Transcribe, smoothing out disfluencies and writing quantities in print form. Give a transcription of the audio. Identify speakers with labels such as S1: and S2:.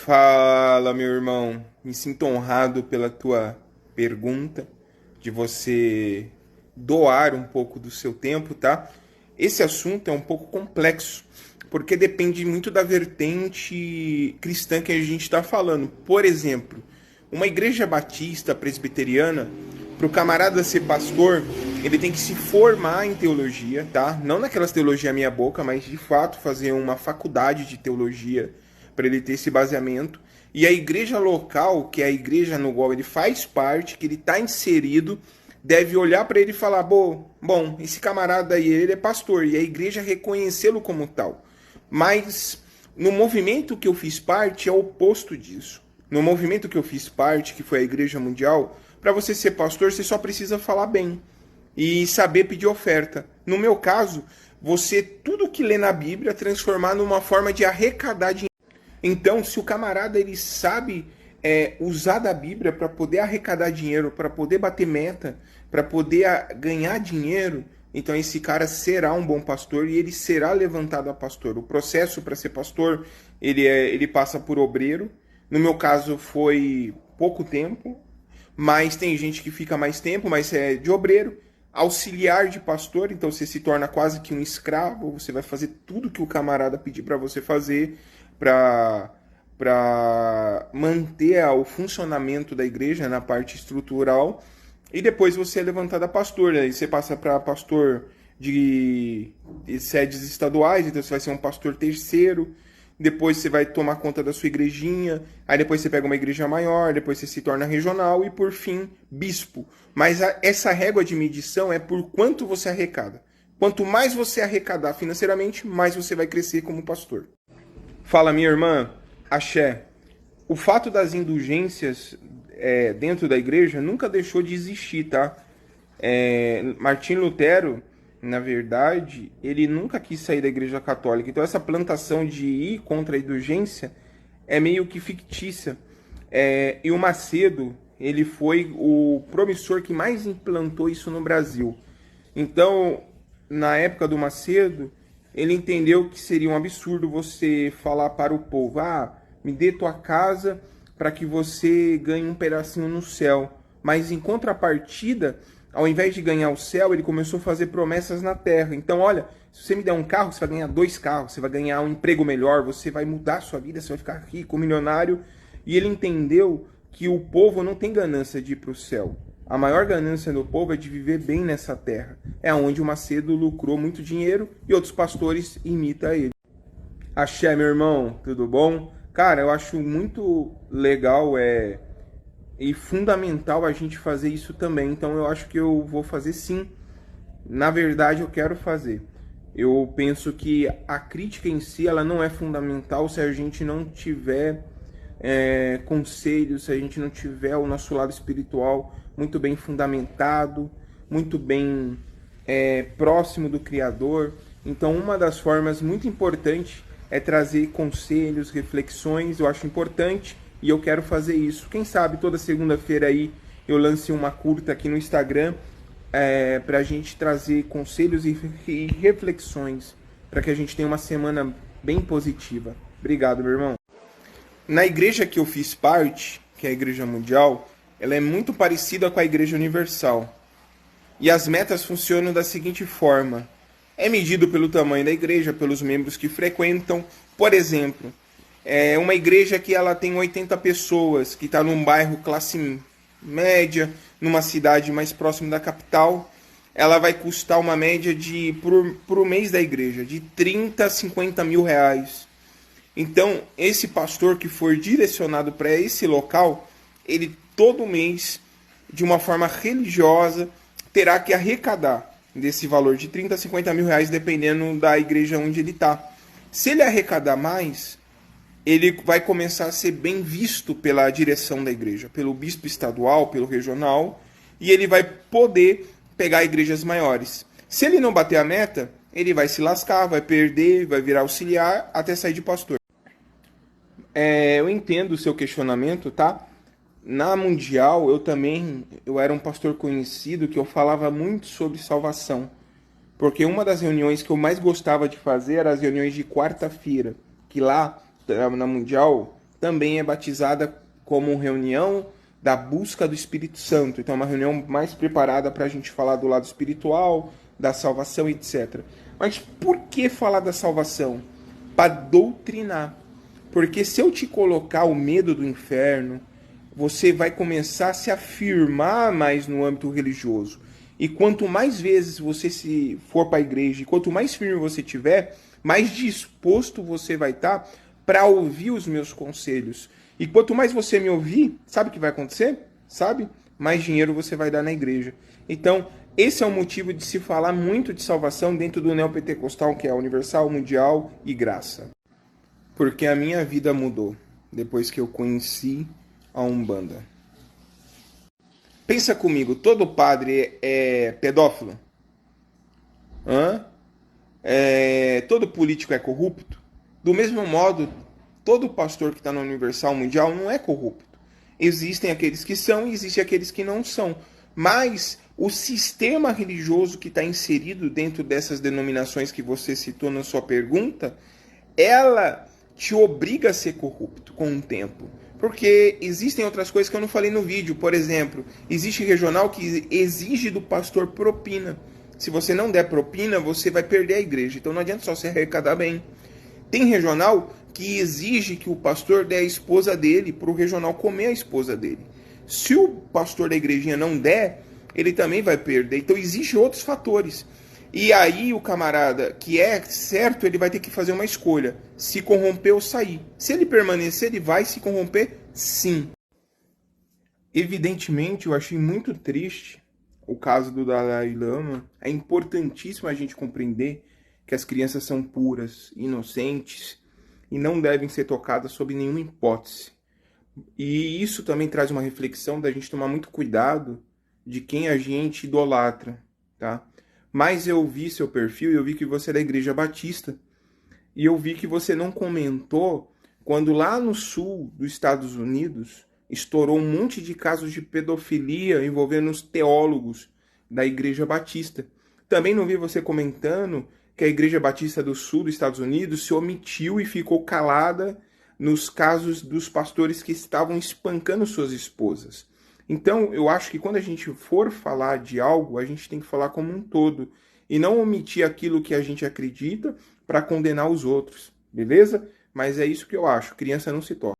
S1: Fala, meu irmão. Me sinto honrado pela tua pergunta, de você doar um pouco do seu tempo, tá? Esse assunto é um pouco complexo, porque depende muito da vertente cristã que a gente está falando. Por exemplo, uma igreja batista presbiteriana, para o camarada ser pastor, ele tem que se formar em teologia, tá? Não naquelas teologia meia boca, mas de fato fazer uma faculdade de teologia para ele ter esse baseamento. E a igreja local, que é a igreja no qual ele faz parte, que ele está inserido, deve olhar para ele e falar: bom, esse camarada aí, ele é pastor, e a igreja reconhecê-lo como tal. Mas no movimento que eu fiz parte é o oposto disso. No movimento que eu fiz parte, que foi a Igreja Mundial, para você ser pastor, você só precisa falar bem e saber pedir oferta. No meu caso, você, tudo que lê na Bíblia, transformar numa forma de arrecadar dinheiro. Então, se o camarada ele sabe usar da Bíblia para poder arrecadar dinheiro, para poder bater meta, para poder ganhar dinheiro, então esse cara será um bom pastor e ele será levantado a pastor. O processo para ser pastor, ele passa por obreiro. No meu caso foi pouco tempo, mas tem gente que fica mais tempo, mas é de obreiro. Auxiliar de pastor, então você se torna quase que um escravo, você vai fazer tudo que o camarada pedir para você fazer, para manter o funcionamento da igreja na parte estrutural, e depois você é levantado a pastor, aí você passa para pastor de sedes estaduais, então você vai ser um pastor terceiro, depois você vai tomar conta da sua igrejinha, aí depois você pega uma igreja maior, depois você se torna regional e por fim bispo. Mas essa régua de medição é por quanto você arrecada. Quanto mais você arrecadar financeiramente, mais você vai crescer como pastor. Fala, minha irmã, axé. O fato das indulgências dentro da igreja nunca deixou de existir, tá? Martim Lutero, na verdade, ele nunca quis sair da igreja católica. Então essa plantação de ir contra a indulgência é meio que fictícia. E o Macedo, ele foi o promissor que mais implantou isso no Brasil. Então, na época do Macedo, ele entendeu que seria um absurdo você falar para o povo: me dê tua casa para que você ganhe um pedacinho no céu. Mas em contrapartida, ao invés de ganhar o céu, ele começou a fazer promessas na terra. Então, olha, se você me der um carro, você vai ganhar 2 carros, você vai ganhar um emprego melhor, você vai mudar a sua vida, você vai ficar rico, milionário. E ele entendeu que o povo não tem ganância de ir para o céu. A maior ganância do povo é de viver bem nessa terra. É onde o Macedo lucrou muito dinheiro e outros pastores imitam ele. Axé, meu irmão, tudo bom? Cara, eu acho muito legal e fundamental a gente fazer isso também. Então eu acho que eu vou fazer sim. Na verdade, eu quero fazer. Eu penso que a crítica em si ela não é fundamental se a gente não tiver conselhos, se a gente não tiver o nosso lado espiritual muito bem fundamentado, muito bem próximo do Criador. Então uma das formas muito importantes é trazer conselhos, reflexões. Eu acho importante e eu quero fazer isso. Quem sabe toda segunda-feira aí eu lance uma curta aqui no Instagram para a gente trazer conselhos e reflexões para que a gente tenha uma semana bem positiva. Obrigado, meu irmão. Na igreja que eu fiz parte, que é a Igreja Mundial, ela é muito parecida com a Igreja Universal. E as metas funcionam da seguinte forma: é medido pelo tamanho da igreja, pelos membros que frequentam. Por exemplo, uma igreja que ela tem 80 pessoas, que está num bairro classe média, numa cidade mais próxima da capital, ela vai custar uma média por mês da igreja, de 30 a 50 mil reais. Então, esse pastor que for direcionado para esse local, ele todo mês, de uma forma religiosa, terá que arrecadar desse valor de 30 a 50 mil reais, dependendo da igreja onde ele está. Se ele arrecadar mais, ele vai começar a ser bem visto pela direção da igreja, pelo bispo estadual, pelo regional, e ele vai poder pegar igrejas maiores. Se ele não bater a meta, ele vai se lascar, vai perder, vai virar auxiliar, até sair de pastor. Eu entendo o seu questionamento, tá? Na Mundial, eu era um pastor conhecido que eu falava muito sobre salvação. Porque uma das reuniões que eu mais gostava de fazer eram as reuniões de quarta-feira. Que lá, na Mundial, também é batizada como reunião da busca do Espírito Santo. Então é uma reunião mais preparada para a gente falar do lado espiritual, da salvação, etc. Mas por que falar da salvação? Para doutrinar. Porque se eu te colocar o medo do inferno, você vai começar a se afirmar mais no âmbito religioso. E quanto mais vezes você se for para a igreja, e quanto mais firme você tiver, mais disposto você vai estar para ouvir os meus conselhos. E quanto mais você me ouvir, sabe o que vai acontecer? Sabe? Mais dinheiro você vai dar na igreja. Então, esse é o motivo de se falar muito de salvação dentro do neopentecostal, que é universal, mundial e graça. Porque a minha vida mudou depois que eu conheci a Umbanda. Pensa comigo, todo padre é pedófilo? Hã? Todo político é corrupto? Do mesmo modo, todo pastor que está no Universal Mundial não é corrupto. Existem aqueles que são e existem aqueles que não são. Mas o sistema religioso que está inserido dentro dessas denominações que você citou na sua pergunta, ela te obriga a ser corrupto com o tempo. Porque existem outras coisas que eu não falei no vídeo. Por exemplo, existe regional que exige do pastor propina. Se você não der propina, você vai perder a igreja. Então não adianta só se arrecadar bem. Tem regional que exige que o pastor dê a esposa dele para o regional comer a esposa dele. Se o pastor da igrejinha não der, ele também vai perder. Então existem outros fatores. E aí o camarada que é certo, ele vai ter que fazer uma escolha. Se corromper ou sair. Se ele permanecer, ele vai se corromper? Sim. Evidentemente, eu achei muito triste o caso do Dalai Lama. É importantíssimo a gente compreender que as crianças são puras, inocentes e não devem ser tocadas sob nenhuma hipótese. E isso também traz uma reflexão da gente tomar muito cuidado de quem a gente idolatra, tá? Mas eu vi seu perfil e eu vi que você é da Igreja Batista. E eu vi que você não comentou quando lá no sul dos Estados Unidos estourou um monte de casos de pedofilia envolvendo os teólogos da Igreja Batista. Também não vi você comentando que a Igreja Batista do Sul dos Estados Unidos se omitiu e ficou calada nos casos dos pastores que estavam espancando suas esposas. Então, eu acho que quando a gente for falar de algo, a gente tem que falar como um todo e não omitir aquilo que a gente acredita para condenar os outros, beleza? Mas é isso que eu acho, criança não se toca.